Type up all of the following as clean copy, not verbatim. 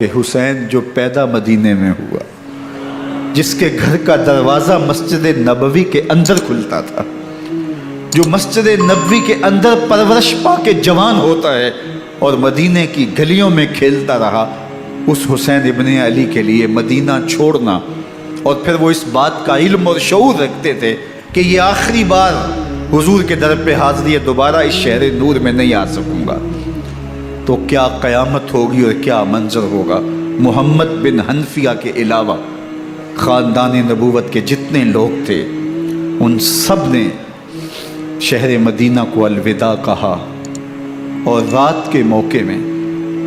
کہ حسین جو پیدا مدینے میں ہوا، جس کے گھر کا دروازہ مسجد نبوی کے اندر کھلتا تھا، جو مسجد نبوی کے اندر پرورش پا کے جوان ہوتا ہے اور مدینے کی گلیوں میں کھیلتا رہا، اس حسین ابن علی کے لیے مدینہ چھوڑنا، اور پھر وہ اس بات کا علم اور شعور رکھتے تھے کہ یہ آخری بار حضور کے در پہ حاضری ہے، دوبارہ اس شہر نور میں نہیں آ سکوں گا، تو کیا قیامت ہوگی اور کیا منظر ہوگا۔ محمد بن حنفیہ کے علاوہ خاندان نبوت کے جتنے لوگ تھے ان سب نے شہر مدینہ کو الوداع کہا، اور رات کے موقع میں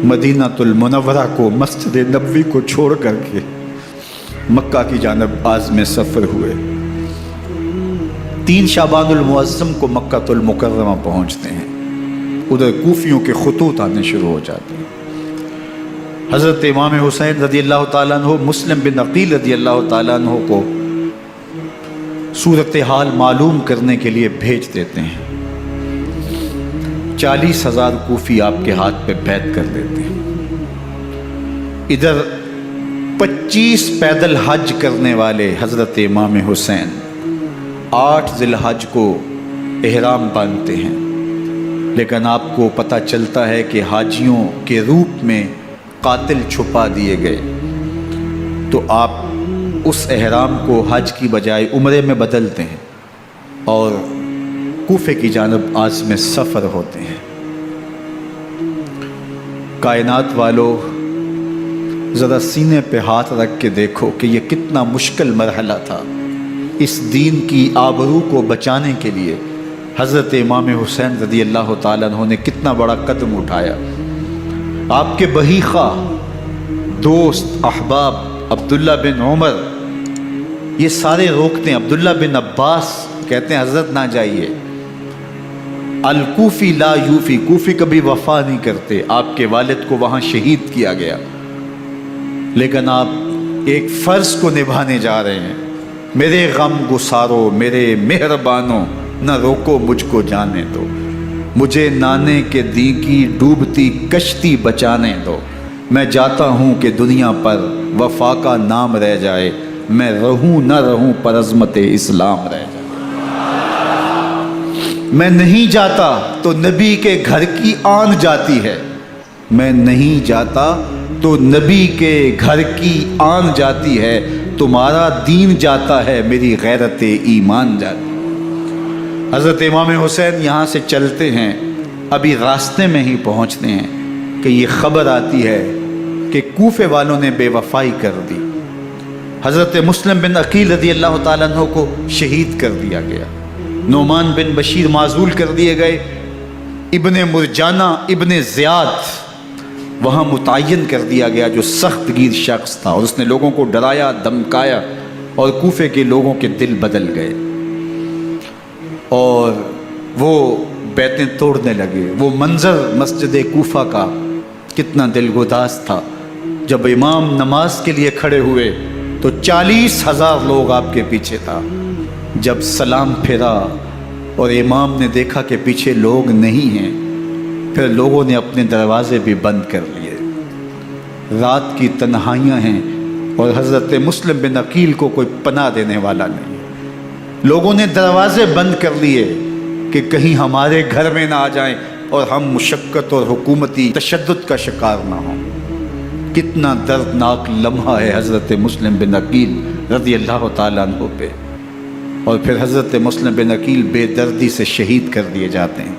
مدینہ المنورہ کو، مسجد نبوی کو چھوڑ کر کے مکہ کی جانب عازم سفر ہوئے۔ 3 شعبان المعظم کو مکہ المکرمہ پہنچتے ہیں، ادھر کوفیوں کے خطوط آنے شروع ہو جاتے ہیں۔ حضرت امام حسین رضی اللہ تعالیٰ عنہ مسلم بن عقیل رضی اللہ تعالیٰ عنہ کو صورتحال معلوم کرنے کے لیے بھیج دیتے ہیں۔ 40,000 کوفی آپ کے ہاتھ پہ بیعت کر دیتے ہیں۔ ادھر 25 پیدل حج کرنے والے حضرت امام حسین 8 ذی الحج کو احرام باندھتے ہیں، لیکن آپ کو پتہ چلتا ہے کہ حاجیوں کے روپ میں قاتل چھپا دیے گئے، تو آپ اس احرام کو حج کی بجائے عمرے میں بدلتے ہیں اور کوفے کی جانب عازم سفر ہوتے ہیں۔ کائنات والوں، ذرا سینے پہ ہاتھ رکھ کے دیکھو کہ یہ کتنا مشکل مرحلہ تھا۔ اس دین کی آبرو کو بچانے کے لیے حضرت امام حسین رضی اللہ تعالیٰ عنہ نے کتنا بڑا قدم اٹھایا۔ آپ کے بہیخہ، دوست، احباب عبداللہ بن عمر یہ سارے روکتے ہیں، عبداللہ بن عباس کہتے ہیں حضرت نہ جائیے، الکوفی لا یوفی، کوفی کبھی وفا نہیں کرتے، آپ کے والد کو وہاں شہید کیا گیا، لیکن آپ ایک فرض کو نبھانے جا رہے ہیں۔ میرے غم گسارو، میرے مہربانوں، نہ روکو مجھ کو جانے دو، مجھے نانے کے دی کی ڈوبتی کشتی بچانے دو، میں جاتا ہوں کہ دنیا پر وفا کا نام رہ جائے، میں رہوں نہ رہوں پر عظمت اسلام رہ جائے۔ میں نہیں جاتا تو نبی کے گھر کی آن جاتی ہے، میں نہیں جاتا تو نبی کے گھر کی آن جاتی ہے، تمہارا دین جاتا ہے، میری غیرت ایمان جاتی ہے۔ حضرت امام حسین یہاں سے چلتے ہیں، ابھی راستے میں ہی پہنچتے ہیں کہ یہ خبر آتی ہے کہ کوفے والوں نے بے وفائی کر دی، حضرت مسلم بن عقیل رضی اللہ تعالیٰ عنہ کو شہید کر دیا گیا، نعمان بن بشیر معزول کر دیے گئے، ابن مرجانہ ابن زیاد وہاں متعین کر دیا گیا جو سخت گیر شخص تھا، اور اس نے لوگوں کو ڈرایا، دھمکایا، اور کوفے کے لوگوں کے دل بدل گئے اور وہ بیعتیں توڑنے لگے۔ وہ منظر مسجد کوفہ کا کتنا دلگداز تھا، جب امام نماز کے لیے کھڑے ہوئے تو 40,000 لوگ آپ کے پیچھے تھا۔ جب سلام پھیرا اور امام نے دیکھا کہ پیچھے لوگ نہیں ہیں، پھر لوگوں نے اپنے دروازے بھی بند کر لیے۔ رات کی تنہائیاں ہیں اور حضرت مسلم بن عقیل کو کوئی پناہ دینے والا نہیں، لوگوں نے دروازے بند کر لیے کہ کہیں ہمارے گھر میں نہ آ جائیں اور ہم مشقت اور حکومتی تشدد کا شکار نہ ہوں۔ کتنا دردناک لمحہ ہے حضرت مسلم بن عقیل رضی اللہ تعالیٰ عنہ پہ، اور پھر حضرت مسلم بن عقیل بے دردی سے شہید کر دیے جاتے ہیں۔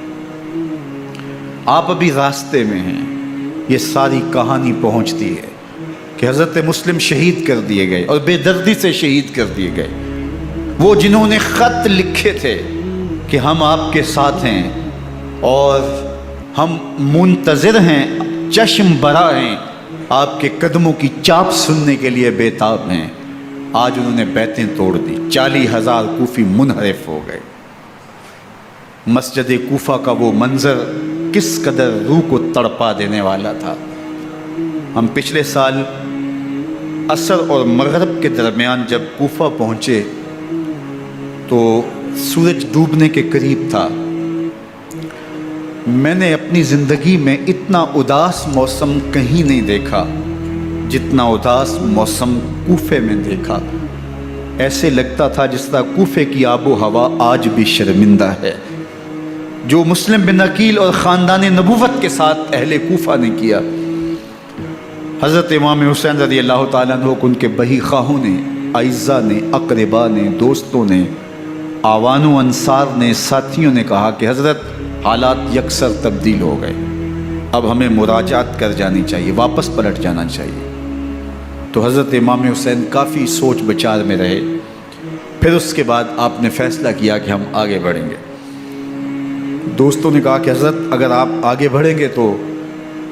آپ ابھی راستے میں ہیں، یہ ساری کہانی پہنچتی ہے کہ حضرت مسلم شہید کر دیے گئے اور بے دردی سے شہید کر دیے گئے۔ وہ جنہوں نے خط لکھے تھے کہ ہم آپ کے ساتھ ہیں اور ہم منتظر ہیں، چشم برا ہیں، آپ کے قدموں کی چاپ سننے کے لیے بےتاب ہیں، آج انہوں نے بیعتیں توڑ دی۔ 40,000 کوفی منحرف ہو گئے۔ مسجد کوفہ کا وہ منظر کس قدر روح کو تڑپا دینے والا تھا۔ ہم پچھلے سال عصر اور مغرب کے درمیان جب کوفہ پہنچے تو سورج ڈوبنے کے قریب تھا۔ میں نے اپنی زندگی میں اتنا اداس موسم کہیں نہیں دیکھا جتنا اداس موسم کوفے میں دیکھا، ایسے لگتا تھا جس طرح کوفے کی آب و ہوا آج بھی شرمندہ ہے۔ جو مسلم بن عقیل اور خاندان نبوت کے ساتھ اہل کوفہ نے کیا، حضرت امام حسین رضی اللہ تعالیٰ عنہ کو ان کے بہی خواہوں نے، اعزاء نے، اقربا نے، دوستوں نے، آوان و انصار نے، ساتھیوں نے کہا کہ حضرت حالات یکسر تبدیل ہو گئے، اب ہمیں مراجعت کر جانی چاہیے، واپس پلٹ جانا چاہیے۔ تو حضرت امام حسین کافی سوچ بچار میں رہے، پھر اس کے بعد آپ نے فیصلہ کیا کہ ہم آگے بڑھیں گے۔ دوستوں نے کہا کہ حضرت اگر آپ آگے بڑھیں گے تو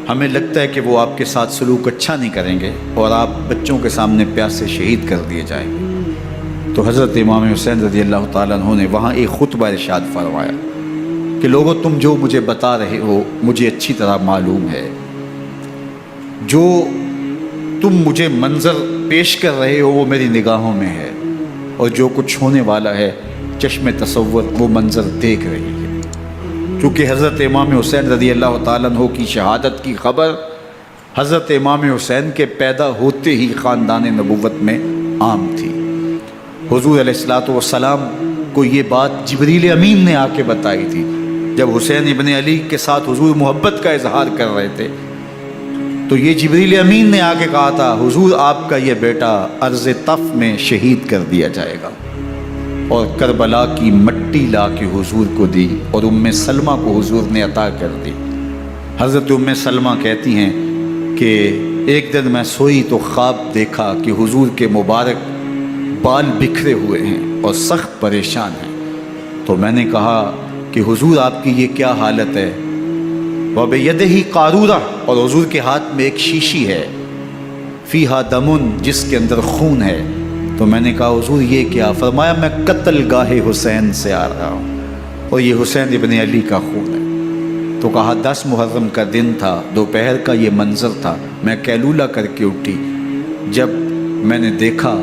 ہمیں لگتا ہے کہ وہ آپ کے ساتھ سلوک اچھا نہیں کریں گے اور آپ بچوں کے سامنے پیاس سے شہید کر دیے جائیں گے۔ تو حضرت امام حسین رضی اللہ تعالیٰ عنہ نے وہاں ایک خطبہ ارشاد فرمایا کہ لوگوں تم جو مجھے بتا رہے ہو مجھے اچھی طرح معلوم ہے، جو تم مجھے منظر پیش کر رہے ہو وہ میری نگاہوں میں ہے، اور جو کچھ ہونے والا ہے چشم تصور وہ منظر دیکھ رہی ہے۔ چونکہ حضرت امام حسین رضی اللہ تعالیٰ عنہ کی شہادت کی خبر حضرت امام حسین کے پیدا ہوتے ہی خاندان نبوت میں عام تھی۔ حضور علیہ الصلوۃ والسلام کو یہ بات جبریل امین نے آ کے بتائی تھی جب حسین ابن علی کے ساتھ حضور محبت کا اظہار کر رہے تھے، تو یہ جبریل امین نے آ کے کہا تھا حضور آپ کا یہ بیٹا ارض طف میں شہید کر دیا جائے گا، اور کربلا کی مٹی لا کے حضور کو دی اور ام سلمہ کو حضور نے عطا کر دی۔ حضرت ام سلمہ کہتی ہیں کہ ایک دن میں سوئی تو خواب دیکھا کہ حضور کے مبارک بال بکھرے ہوئے ہیں اور سخت پریشان ہیں، تو میں نے کہا کہ حضور آپ کی یہ کیا حالت ہے؟ وَبِيَدِهِ قَارُورَةٌ، اور حضور کے ہاتھ میں ایک شیشی ہے، فِيهَا دَمٌ، جس کے اندر خون ہے۔ تو میں نے کہا حضور یہ کیا؟ فرمایا میں قتل گاہ حسین سے آ رہا ہوں اور یہ حسین ابن علی کا خون ہے۔ تو کہا 10 محرم کا دن تھا، دوپہر کا یہ منظر تھا، میں قیلولہ کر کے اٹھی، جب میں نے دیکھا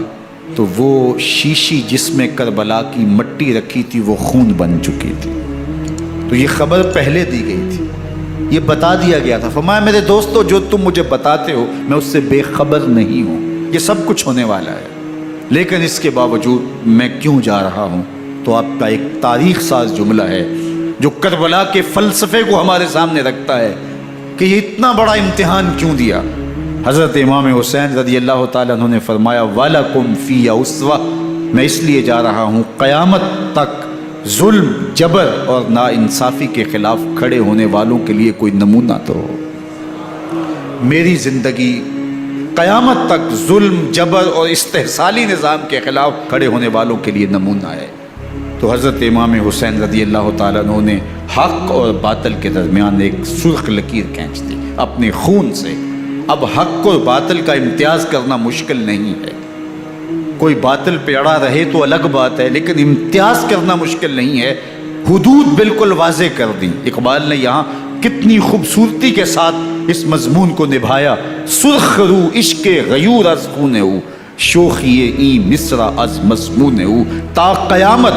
تو وہ شیشی جس میں کربلا کی مٹی رکھی تھی وہ خون بن چکی تھی۔ تو یہ خبر پہلے دی گئی تھی، یہ بتا دیا گیا تھا۔ فرمایا میرے دوستو جو تم مجھے بتاتے ہو میں اس سے بے خبر نہیں ہوں، یہ سب کچھ ہونے والا ہے، لیکن اس کے باوجود میں کیوں جا رہا ہوں؟ تو آپ کا ایک تاریخ ساز جملہ ہے جو کربلا کے فلسفے کو ہمارے سامنے رکھتا ہے کہ یہ اتنا بڑا امتحان کیوں دیا۔ حضرت امام حسین رضی اللہ تعالیٰ عنہ نے فرمایا وَلَكُمْ فِي أُسْوَةٌ، میں اس لیے جا رہا ہوں قیامت تک ظلم، جبر اور ناانصافی کے خلاف کھڑے ہونے والوں کے لیے کوئی نمونہ تو ہو۔ میری زندگی قیامت تک ظلم، جبر اور استحصالی نظام کے خلاف کھڑے ہونے والوں کے لیے نمونہ ہے۔ تو حضرت امام حسین رضی اللہ تعالیٰ عنہ نے حق اور باطل کے درمیان ایک سرخ لکیر کھینچ دی اپنے خون سے۔ اب حق اور باطل کا امتیاز کرنا مشکل نہیں ہے، کوئی باطل پہ اڑا رہے تو الگ بات ہے، لیکن امتیاز کرنا مشکل نہیں ہے۔ حدود بالکل واضح کر دی۔ اقبال نے یہاں کتنی خوبصورتی کے ساتھ اس مضمون کو نبھایا۔ سرخ رو عشق غیور از خون او، شوخی این مصرع از مضمون او، تا قیامت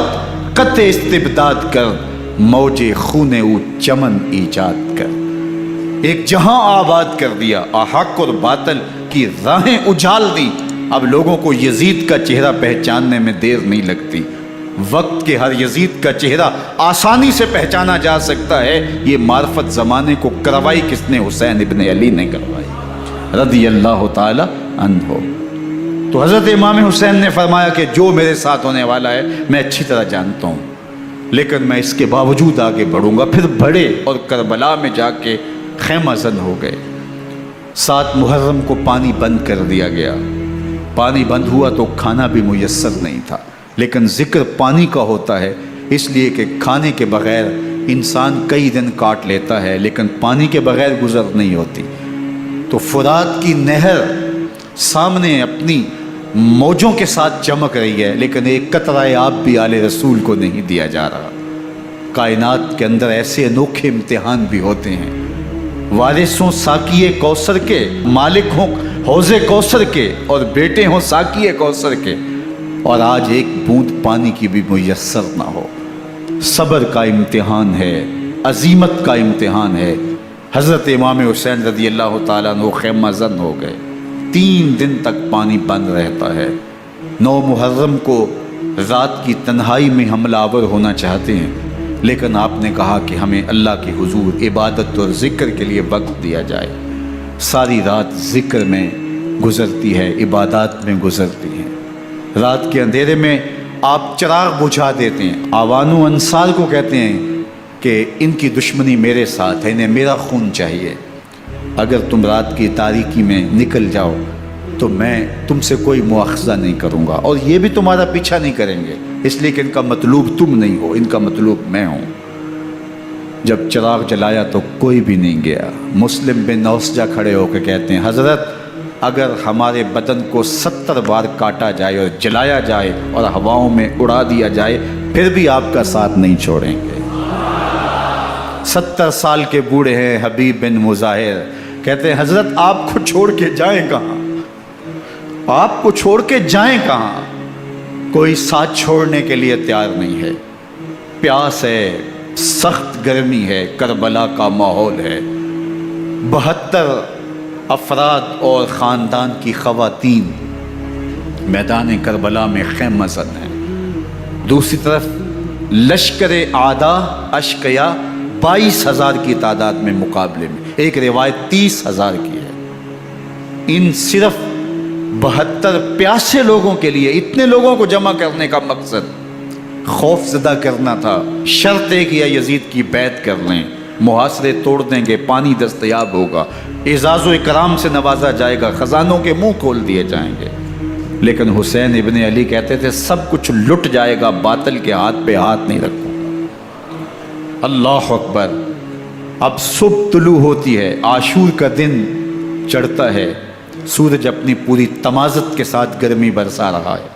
قطع استبداد کر، موج خون او چمن ایجاد کر۔ ایک جہاں آباد کر دیا، حق اور باطل کی راہیں اجال دی۔ اب لوگوں کو یزید کا چہرہ پہچاننے میں دیر نہیں لگتی، وقت کے ہر یزید کا چہرہ آسانی سے پہچانا جا سکتا ہے۔ یہ معرفت زمانے کو کروائی کس نے؟ حسین ابن علی نے کروائی رضی اللہ تعالی عنہ۔ تو حضرت امام حسین نے فرمایا کہ جو میرے ساتھ ہونے والا ہے میں اچھی طرح جانتا ہوں، لیکن میں اس کے باوجود آگے بڑھوں گا۔ پھر بڑھے اور کربلا میں جا کے خیمہ زن ہو گئے۔ 7 محرم کو پانی بند کر دیا گیا۔ پانی بند ہوا تو کھانا بھی میسر نہیں تھا، لیکن ذکر پانی کا ہوتا ہے اس لیے کہ کھانے کے بغیر انسان کئی دن کاٹ لیتا ہے، لیکن پانی کے بغیر گزر نہیں ہوتی۔ تو فرات کی نہر سامنے اپنی موجوں کے ساتھ چمک رہی ہے، لیکن ایک قطرہ آب بھی آل رسول کو نہیں دیا جا رہا۔ کائنات کے اندر ایسے انوکھے امتحان بھی ہوتے ہیں۔ وارث ہوں ساقی کوثر کے، مالک ہوں حوض کوثر کے، اور بیٹے ہوں ساقی کوثر کے، اور آج ایک بوند پانی کی بھی میسر نہ ہو۔ صبر کا امتحان ہے، عزیمت کا امتحان ہے۔ حضرت امام حسین رضی اللہ تعالیٰ عنہ خیمہ زن ہو گئے۔ 3 دن تک پانی بند رہتا ہے۔ 9 محرم کو رات کی تنہائی میں حملہ آور ہونا چاہتے ہیں، لیکن آپ نے کہا کہ ہمیں اللہ کے حضور عبادت اور ذکر کے لیے وقت دیا جائے۔ ساری رات ذکر میں گزرتی ہے، عبادات میں گزرتی ہے۔ رات کے اندھیرے میں آپ چراغ بجھا دیتے ہیں۔ آوان و انصار کو کہتے ہیں کہ ان کی دشمنی میرے ساتھ ہے، انہیں میرا خون چاہیے۔ اگر تم رات کی تاریکی میں نکل جاؤ تو میں تم سے کوئی مواخذہ نہیں کروں گا، اور یہ بھی تمہارا پیچھا نہیں کریں گے، اس لیے کہ ان کا مطلوب تم نہیں ہو، ان کا مطلوب میں ہوں۔ جب چراغ جلایا تو کوئی بھی نہیں گیا۔ مسلم بن نوسجہ کھڑے ہو کے کہتے ہیں حضرت اگر ہمارے بدن کو 70 بار کاٹا جائے اور جلایا جائے اور ہواؤں میں اڑا دیا جائے پھر بھی آپ کا ساتھ نہیں چھوڑیں گے۔ 70 سال کے بوڑھے ہیں حبیب بن مظاہر، کہتے ہیں حضرت آپ کو چھوڑ کے جائیں کہاں، آپ کو چھوڑ کے جائیں کہاں؟ کوئی ساتھ چھوڑنے کے لیے تیار نہیں ہے۔ پیاس ہے، سخت گرمی ہے، کربلا کا ماحول ہے، 72 افراد اور خاندان کی خواتین میدان کربلا میں خیمہ زن ہیں۔ دوسری طرف لشکر اعداء اشقیا 22,000 کی تعداد میں مقابلے میں، ایک روایت 30,000 کی ہے۔ ان صرف 72 پیاسے لوگوں کے لیے اتنے لوگوں کو جمع کرنے کا مقصد خوف زدہ کرنا تھا۔ شرط ہے کہ یزید کی بیعت کر لیں، محاصرے توڑ دیں گے، پانی دستیاب ہوگا، اعزاز و اکرام سے نوازا جائے گا، خزانوں کے منہ کھول دیے جائیں گے۔ لیکن حسین ابن علی کہتے تھے سب کچھ لٹ جائے گا، باطل کے ہاتھ پہ ہاتھ نہیں رکھوں گا۔ اللہ اکبر۔ اب صبح طلوع ہوتی ہے، عاشور کا دن چڑھتا ہے، سورج اپنی پوری تمازت کے ساتھ گرمی برسا رہا ہے۔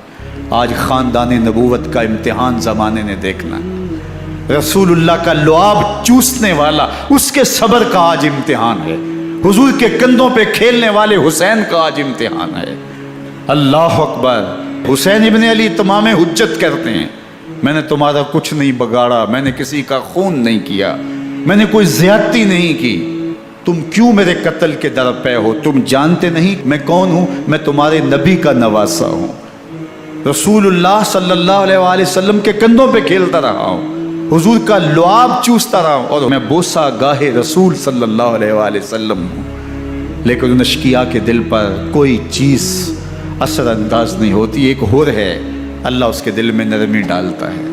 آج خاندان نبوت کا امتحان زمانے نے دیکھنا ہے۔ رسول اللہ کا لعاب چوسنے والا اس کے صبر کا آج امتحان ہے۔ حضور کے کندھوں پہ کھیلنے والے حسین کا آج امتحان ہے۔ اللہ اکبر۔ حسین ابن علی تمام حجت کرتے ہیں میں نے تمہارا کچھ نہیں بگاڑا، میں نے کسی کا خون نہیں کیا، میں نے کوئی زیادتی نہیں کی، تم کیوں میرے قتل کے در پہ ہو؟ تم جانتے نہیں میں کون ہوں؟ میں تمہارے نبی کا نواسا ہوں، رسول اللہ صلی اللہ علیہ وآلہ وسلم کے کندھوں پہ کھیلتا رہا ہوں، حضور کا لعاب چوستا رہا ہوں، اور میں بوسہ گاہے رسول صلی اللہ علیہ وآلہ وسلم ہوں۔ لیکن ان اشقیاء کے دل پر کوئی چیز اثر انداز نہیں ہوتی۔ ایک ہور ہے، اللہ اس کے دل میں نرمی ڈالتا ہے۔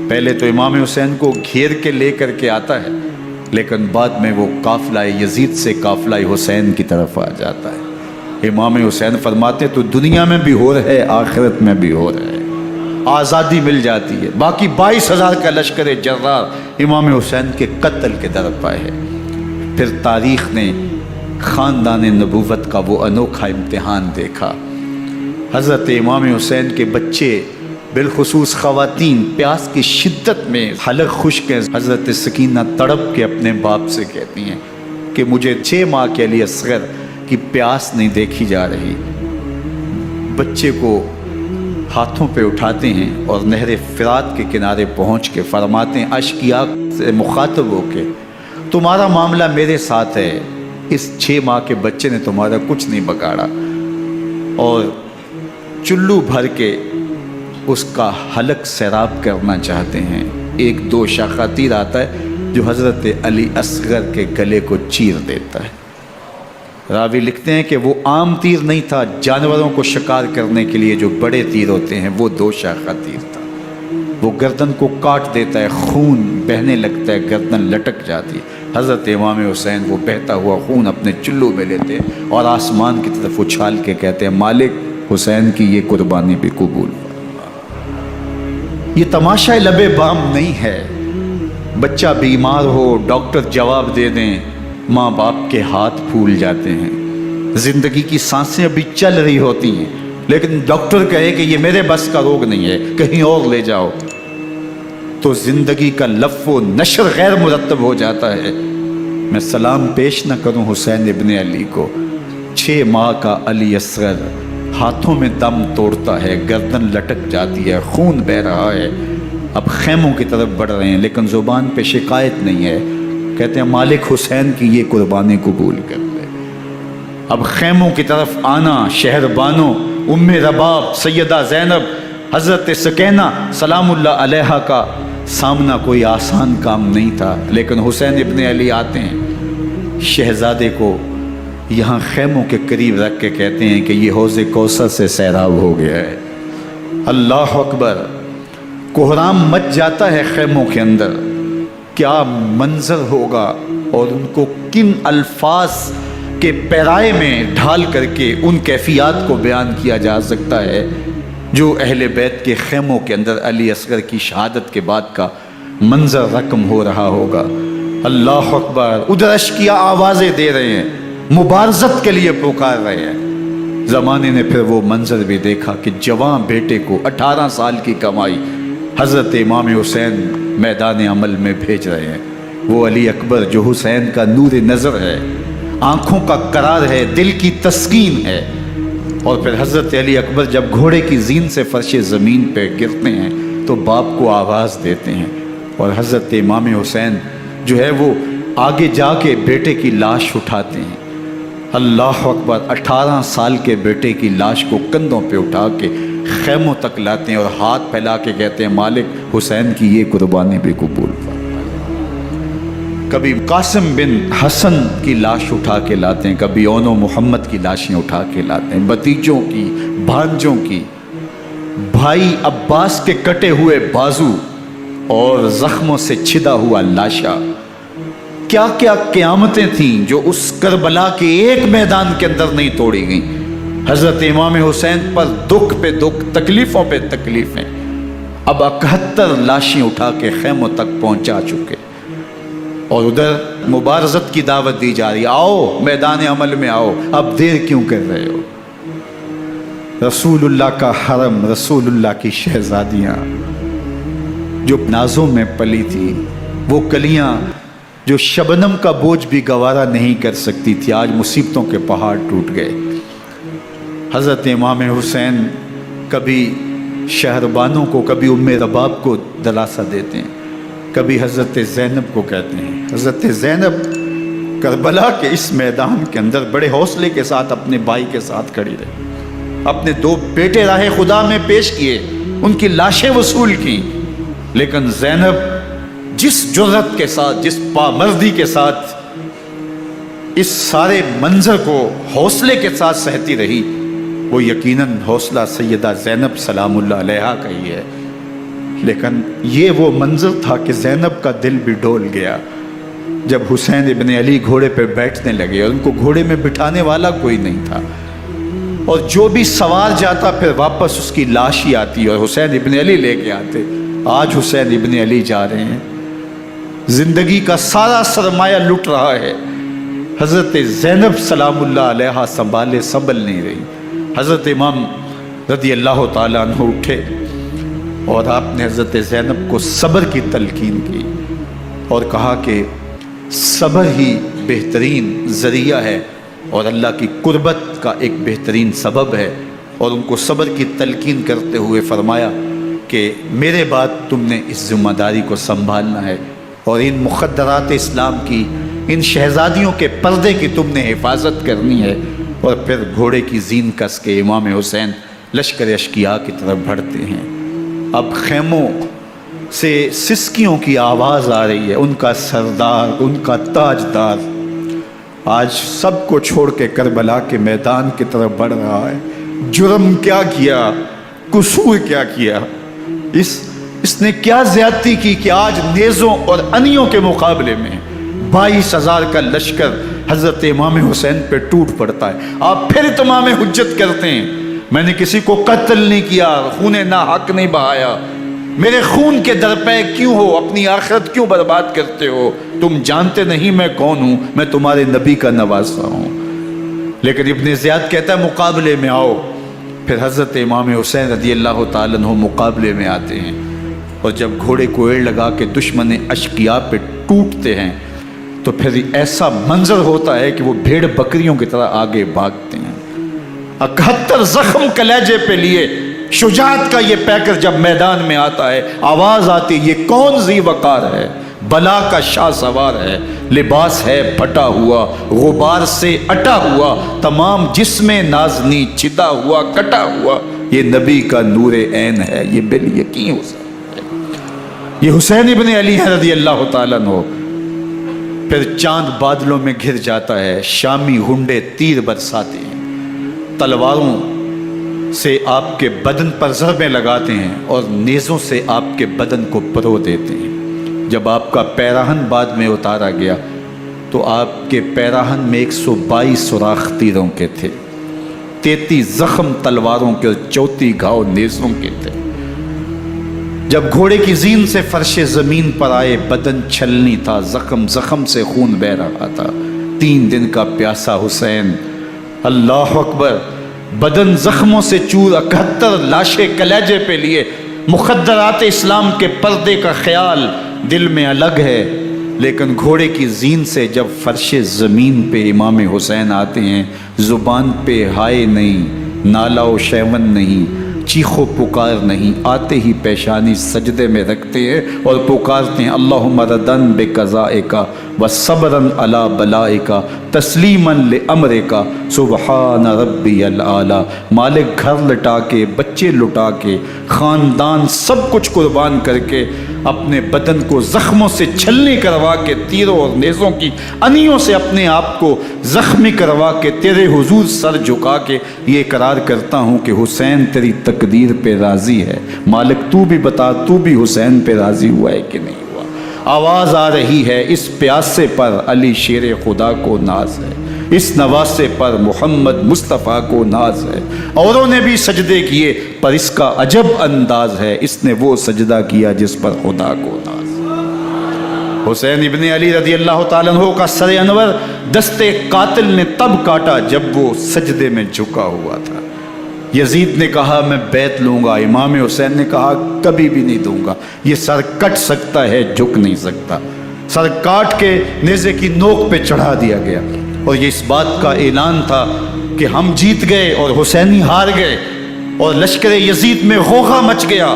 پہلے تو امام حسین کو گھیر کے لے کر کے آتا ہے، لیکن بعد میں وہ قافلہ یزید سے قافلہ حسین کی طرف آ جاتا ہے۔ امام حسین فرماتے تو دنیا میں بھی ہو رہے، آخرت میں بھی ہو رہے، آزادی مل جاتی ہے۔ باقی 22,000 کا لشکر جرار امام حسین کے قتل کے در پائے ہے۔ پھر تاریخ نے خاندان نبوت کا وہ انوکھا امتحان دیکھا۔ حضرت امام حسین کے بچے بالخصوص خواتین پیاس کی شدت میں حلق خشک ہیں۔ حضرت سکینہ تڑپ کے اپنے باپ سے کہتی ہیں کہ مجھے 6 ماہ کے لیے اصغر کی پیاس نہیں دیکھی جا رہی۔ بچے کو ہاتھوں پہ اٹھاتے ہیں اور نہر فرات کے کنارے پہنچ کے فرماتے ہیں اشقیاء سے مخاطب ہو کے تمہارا معاملہ میرے ساتھ ہے، اس 6 ماہ کے بچے نے تمہارا کچھ نہیں بگاڑا، اور چلو بھر کے اس کا حلق سیراب کرنا چاہتے ہیں۔ ایک 2 شاخہ تیر آتا ہے جو حضرت علی اصغر کے گلے کو چیر دیتا ہے۔ راوی لکھتے ہیں کہ وہ عام تیر نہیں تھا، جانوروں کو شکار کرنے کے لیے جو بڑے تیر ہوتے ہیں وہ 2 شاخہ تیر تھا۔ وہ گردن کو کاٹ دیتا ہے، خون بہنے لگتا ہے، گردن لٹک جاتی ہے۔ حضرت امام حسین وہ بہتا ہوا خون اپنے چلو میں لیتے ہیں اور آسمان کی طرف اچھال کے کہتے ہیں مالک حسین کی یہ قربانی بھی قبول۔ یہ تماشا لبے بام نہیں ہے۔ بچہ بیمار ہو، ڈاکٹر جواب دے دیں، ماں باپ کے ہاتھ پھول جاتے ہیں۔ زندگی کی سانسیں ابھی چل رہی ہوتی ہیں، لیکن ڈاکٹر کہے کہ یہ میرے بس کا روگ نہیں ہے، کہیں اور لے جاؤ، تو زندگی کا لف و نشر غیر مرتب ہو جاتا ہے۔ میں سلام پیش نہ کروں حسین ابن علی کو، 6 ماہ کا علی اصغر ہاتھوں میں دم توڑتا ہے، گردن لٹک جاتی ہے، خون بہہ رہا ہے۔ اب خیموں کی طرف بڑھ رہے ہیں، لیکن زبان پہ شکایت نہیں ہے۔ کہتے ہیں مالک حسین کی یہ قربانی قبول کر لے۔ اب خیموں کی طرف آنا، شہر بانو، ام رباب، سیدہ زینب، حضرت سکینہ سلام اللہ علیہا کا سامنا کوئی آسان کام نہیں تھا، لیکن حسین ابن علی آتے ہیں، شہزادے کو یہاں خیموں کے قریب رکھ کے کہتے ہیں کہ یہ حوض کوثر سے سیراب ہو گیا ہے۔ اللہ اکبر، کوہرام مچ جاتا ہے خیموں کے اندر، کیا منظر ہوگا اور ان کو کن الفاظ کے پیرائے میں ڈھال کر کے ان کیفیات کو بیان کیا جا سکتا ہے جو اہل بیت کے خیموں کے اندر علی اصغر کی شہادت کے بعد کا منظر رقم ہو رہا ہوگا۔ اللہ اکبر، ادھر اشکیا آوازیں دے رہے ہیں، مبارزت کے لیے پکار رہے ہیں۔ زمانے نے پھر وہ منظر بھی دیکھا کہ جوان بیٹے کو 18 سال کی کمائی حضرت امام حسین میدان عمل میں بھیج رہے ہیں۔ وہ علی اکبر جو حسین کا نور نظر ہے، آنکھوں کا قرار ہے، دل کی تسکین ہے۔ اور پھر حضرت علی اکبر جب گھوڑے کی زین سے فرش زمین پہ گرتے ہیں تو باپ کو آواز دیتے ہیں، اور حضرت امام حسین جو ہے وہ آگے جا کے بیٹے کی لاش اٹھاتے ہیں۔ اللہ اکبر، 18 سال کے بیٹے کی لاش کو کندھوں پہ اٹھا کے خیموں تک لاتے ہیں اور ہاتھ پھیلا کے کہتے ہیں مالک حسین کی یہ قربانی بھی قبول فرما۔ کبھی قاسم بن حسن کی لاش اٹھا کے لاتے ہیں، کبھی اون و محمد کی لاشیں اٹھا کے لاتے ہیں، بھتیجوں کی، بھانجوں کی، بھائی عباس کے کٹے ہوئے بازو اور زخموں سے چھدا ہوا لاشا۔ کیا کیا قیامتیں تھیں جو اس کربلا کے ایک میدان کے اندر نہیں توڑی گئیں۔ حضرت امام حسین پر دکھ پہ دکھ، تکلیفوں پہ تکلیفیں۔ اب 71 لاشیں اٹھا کے خیموں تک پہنچا چکے، اور ادھر مبارزت کی دعوت دی جا رہی، آؤ میدان عمل میں آؤ، اب دیر کیوں کر رہے ہو۔ رسول اللہ کا حرم، رسول اللہ کی شہزادیاں جو نازوں میں پلی تھی، وہ کلیاں جو شبنم کا بوجھ بھی گوارا نہیں کر سکتی تھی، آج مصیبتوں کے پہاڑ ٹوٹ گئے۔ حضرت امام حسین کبھی شہربانوں کو، کبھی ام رباب کو دلاسا دیتے ہیں، کبھی حضرت زینب کو کہتے ہیں۔ حضرت زینب کربلا کے اس میدان کے اندر بڑے حوصلے کے ساتھ اپنے بھائی کے ساتھ کھڑی رہی، اپنے 2 بیٹے راہ خدا میں پیش کیے، ان کی لاشیں وصول کی، لیکن زینب جس جرأت کے ساتھ، جس پامردی کے ساتھ اس سارے منظر کو حوصلے کے ساتھ سہتی رہی، وہ یقیناً حوصلہ سیدہ زینب سلام اللہ علیہا کا ہی ہے۔ لیکن یہ وہ منظر تھا کہ زینب کا دل بھی ڈول گیا جب حسین ابن علی گھوڑے پہ بیٹھنے لگے، اور ان کو گھوڑے میں بٹھانے والا کوئی نہیں تھا، اور جو بھی سوار جاتا پھر واپس اس کی لاش ہی آتی اور حسین ابن علی لے کے آتے۔ آج حسین ابن علی جا رہے ہیں، زندگی کا سارا سرمایہ لٹ رہا ہے، حضرت زینب سلام اللہ علیہا سنبھل نہیں رہی۔ حضرت امام رضی اللہ تعالیٰ عنہ اٹھے اور آپ نے حضرت زینب کو صبر کی تلقین کی اور کہا کہ صبر ہی بہترین ذریعہ ہے اور اللہ کی قربت کا ایک بہترین سبب ہے، اور ان کو صبر کی تلقین کرتے ہوئے فرمایا کہ میرے بعد تم نے اس ذمہ داری کو سنبھالنا ہے، اور ان مخدرات اسلام کی، ان شہزادیوں کے پردے کی تم نے حفاظت کرنی ہے۔ اور پھر گھوڑے کی زین کس کے امام حسین لشکر اشکیا کی طرف بڑھتے ہیں۔ اب خیموں سے سسکیوں کی آواز آ رہی ہے، ان کا سردار، ان کا تاجدار آج سب کو چھوڑ کے کربلا کے میدان کی طرف بڑھ رہا ہے۔ جرم کیا کیا، قصور کیا کیا، اس نے کیا زیادتی کی کہ آج نیزوں اور انیوں کے مقابلے میں 22,000 کا لشکر حضرت امام حسین پہ ٹوٹ پڑتا ہے۔ آپ پھر اتمام حجت کرتے ہیں، میں نے کسی کو قتل نہیں کیا، خون ناحق نہیں بہایا، میرے خون کے درپے کیوں ہو، اپنی آخرت کیوں برباد کرتے ہو، تم جانتے نہیں میں کون ہوں، میں تمہارے نبی کا نواسا ہوں۔ لیکن ابن زیاد کہتا ہے مقابلے میں آؤ۔ پھر حضرت امام حسین رضی اللہ تعالیٰ عنہ مقابلے میں آتے ہیں، اور جب گھوڑے کو ایڑ لگا کے دشمن اشقیا پہ ٹوٹتے ہیں تو پھر ایسا منظر ہوتا ہے کہ وہ بھیڑ بکریوں کی طرح آگے بھاگتے ہیں۔ 71 زخم کلیجے پہ لیے شجاعت کا یہ پیکر جب میدان میں آتا ہے، آواز آتی، یہ کون ذی وقار ہے، بلا کا شاہ سوار ہے، لباس ہے پھٹا ہوا غبار سے اٹا ہوا، تمام جسم نازنی چتا ہوا کٹا ہوا، یہ نبی کا نور عین ہے، یہ بال یقین ہو سکتا ہے۔ یہ حسین ابن علی ہے رضی اللہ تعالیٰ عنہ۔ پھر چاند بادلوں میں گھر جاتا ہے، شامی غنڈے تیر برساتے ہیں، تلواروں سے آپ کے بدن پر ضربیں لگاتے ہیں اور نیزوں سے آپ کے بدن کو پرو دیتے ہیں۔ جب آپ کا پیراہن بعد میں اتارا گیا تو آپ کے پیراہن میں 122 سوراخ تیروں کے تھے، 33 زخم تلواروں کے اور 34 گھاؤ نیزوں کے تھے۔ جب گھوڑے کی زین سے فرش زمین پر آئے، بدن چھلنی تھا، زخم زخم سے خون بہ رہا تھا، 3 دن کا پیاسا حسین، اللہ اکبر، بدن زخموں سے چور، 71 لاشیں کلیجے پہ لیے، مخدرات اسلام کے پردے کا خیال دل میں الگ ہے، لیکن گھوڑے کی زین سے جب فرش زمین پہ امام حسین آتے ہیں، زبان پہ ہائے نہیں، نالا و شیون نہیں، چیخ و پکار نہیں، آتے ہی پیشانی سجدے میں رکھتے ہیں اور پکارتے ہیں اللہم ردن بقضائک وصبرن علی بلائک تسلیما لامرک سبحان ربی الاعلی۔ مالک گھر لٹا کے، بچے لٹا کے، خاندان سب کچھ قربان کر کے، اپنے بدن کو زخموں سے چھلنی کروا کے، تیروں اور نیزوں کی انیوں سے اپنے آپ کو زخمی کروا کے، تیرے حضور سر جھکا کے یہ اقرار کرتا ہوں کہ حسین تیری تقدیر پہ راضی ہے، مالک تو بھی بتا، تو بھی حسین پہ راضی ہوا ہے کہ نہیں ہوا۔ آواز آ رہی ہے، اس پیاسے پر علی شیر خدا کو ناز ہے، اس نواسے پر محمد مصطفیٰ کو ناز ہے۔ اوروں نے بھی سجدے کیے پر اس کا عجب انداز ہے، اس نے وہ سجدہ کیا جس پر خدا کو ناز ہے۔ حسین ابن علی رضی اللہ تعالیٰ عنہ کا سر انور دستے قاتل نے تب کاٹا جب وہ سجدے میں جھکا ہوا تھا۔ یزید نے کہا میں بیعت لوں گا، امام حسین نے کہا کبھی بھی نہیں دوں گا، یہ سر کٹ سکتا ہے جھک نہیں سکتا۔ سر کاٹ کے نیزے کی نوک پہ چڑھا دیا گیا اور یہ اس بات کا اعلان تھا کہ ہم جیت گئے اور حسینی ہار گئے، اور لشکر یزید میں غوغا مچ گیا،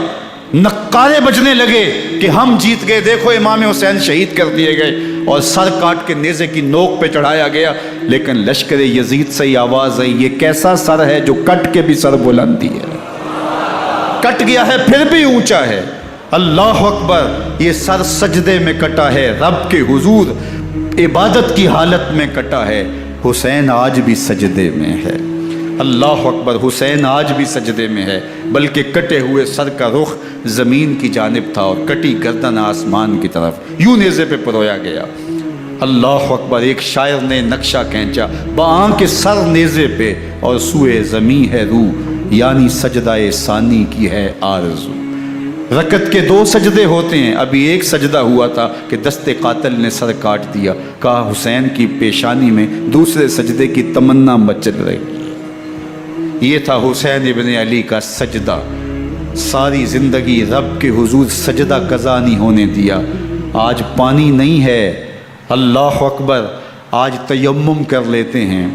نقارے بجنے لگے کہ ہم جیت گئے، دیکھو امام حسین شہید کر دیے گئے، اور سر کاٹ کے نیزے کی نوک پہ چڑھایا گیا۔ لیکن لشکر یزید سے یہ آواز آئی یہ کیسا سر ہے جو کٹ کے بھی سر بلندی ہے، کٹ گیا ہے پھر بھی اونچا ہے، اللہ اکبر، یہ سر سجدے میں کٹا ہے، رب کے حضور عبادت کی حالت میں کٹا ہے۔ حسین آج بھی سجدے میں ہے، اللہ اکبر، حسین آج بھی سجدے میں ہے، بلکہ کٹے ہوئے سر کا رخ زمین کی جانب تھا اور کٹی گردن آسمان کی طرف، یوں نیزے پہ پرویا گیا۔ اللہ اکبر، ایک شاعر نے نقشہ کھینچا، بآنکھ سر نیزے پہ اور سوئے زمیں ہے روح، یعنی سجدہ ثانی کی ہے آرزو۔ رکعت کے 2 سجدے ہوتے ہیں، ابھی ایک سجدہ ہوا تھا کہ دست قاتل نے سر کاٹ دیا، کہا حسین کی پیشانی میں دوسرے سجدے کی تمنا مچل رہی۔ یہ تھا حسین ابن علی کا سجدہ، ساری زندگی رب کے حضور سجدہ قضا نہیں ہونے دیا۔ آج پانی نہیں ہے، اللہ اکبر، آج تیمم کر لیتے ہیں،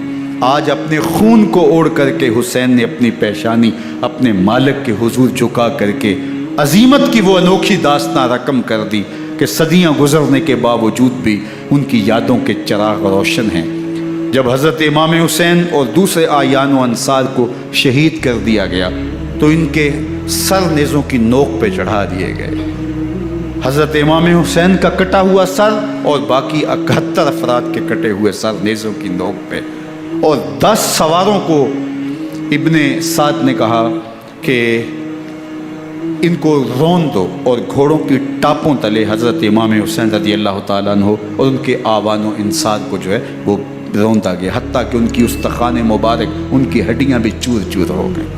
آج اپنے خون کو اوڑھ کر کے حسین نے اپنی پیشانی اپنے مالک کے حضور جھکا کر کے عظیمت کی وہ انوکھی داستان رقم کر دی کہ صدیاں گزرنے کے باوجود بھی ان کی یادوں کے چراغ روشن ہیں۔ جب حضرت امام حسین اور دوسرے اعیان و انصار کو شہید کر دیا گیا تو ان کے سر نیزوں کی نوک پہ چڑھا دیے گئے، حضرت امام حسین کا کٹا ہوا سر اور باقی 71 افراد کے کٹے ہوئے سر نیزوں کی نوک پہ، اور 10 سواروں کو ابن سعد نے کہا کہ ان کو رون دو، اور گھوڑوں کی ٹاپوں تلے حضرت امام حسین رضی اللہ تعالیٰ عنہ اور ان کے آوان و انصار کو جو ہے وہ روندا گیا، حتیٰ کہ ان کی استخوان مبارک، ان کی ہڈیاں بھی چور چور ہو گئیں۔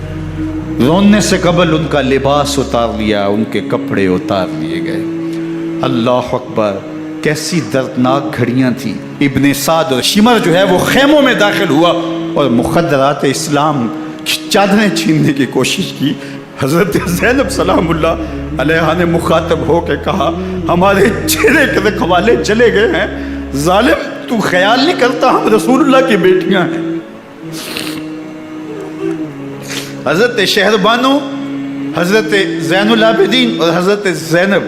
روننے سے قبل ان کا لباس اتار لیا، ان کے کپڑے اتار لیے گئے۔ اللہ اکبر، کیسی دردناک گھڑیاں تھیں۔ ابن سعد اور شمر جو ہے وہ خیموں میں داخل ہوا اور مخدرات اسلام چادریں چھیننے کی کوشش کی۔ حضرت زینب سلام اللہ علیہ نے مخاطب ہو کے کہا ہمارے چہرے کے رکھوالے چلے گئے ہیں، ظالم تو خیال نہیں کرتا ہم رسول اللہ کی بیٹیاں ہیں۔ حضرت شہربانو، حضرت زین العابدین اور حضرت زینب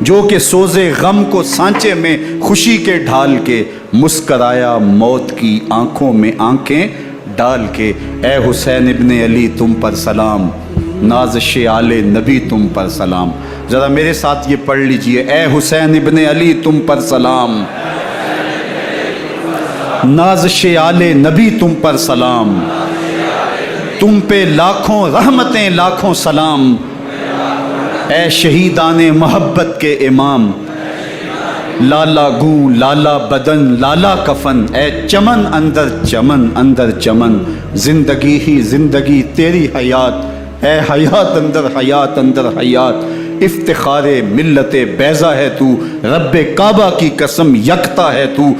جو کہ سوزے غم کو سانچے میں خوشی کے ڈھال کے مسکرایا موت کی آنکھوں میں آنکھیں ڈال کے۔ اے حسین ابن علی تم پر سلام، نازش آل نبی تم پر سلام۔ ذرا میرے ساتھ یہ پڑھ لیجئے، اے حسین ابن علی تم پر سلام، نازش آل نبی تم پر سلام، تم پہ لاکھوں رحمتیں لاکھوں سلام، اے شہیدان محبت کے امام، لالا گوں لالا بدن لالا کفن، اے چمن اندر چمن، زندگی ہی زندگی تیری حیات، اے حیات اندر حیات، افتخار ملت بیضا ہے تو، رب کعبہ کی قسم یکتا ہے تو۔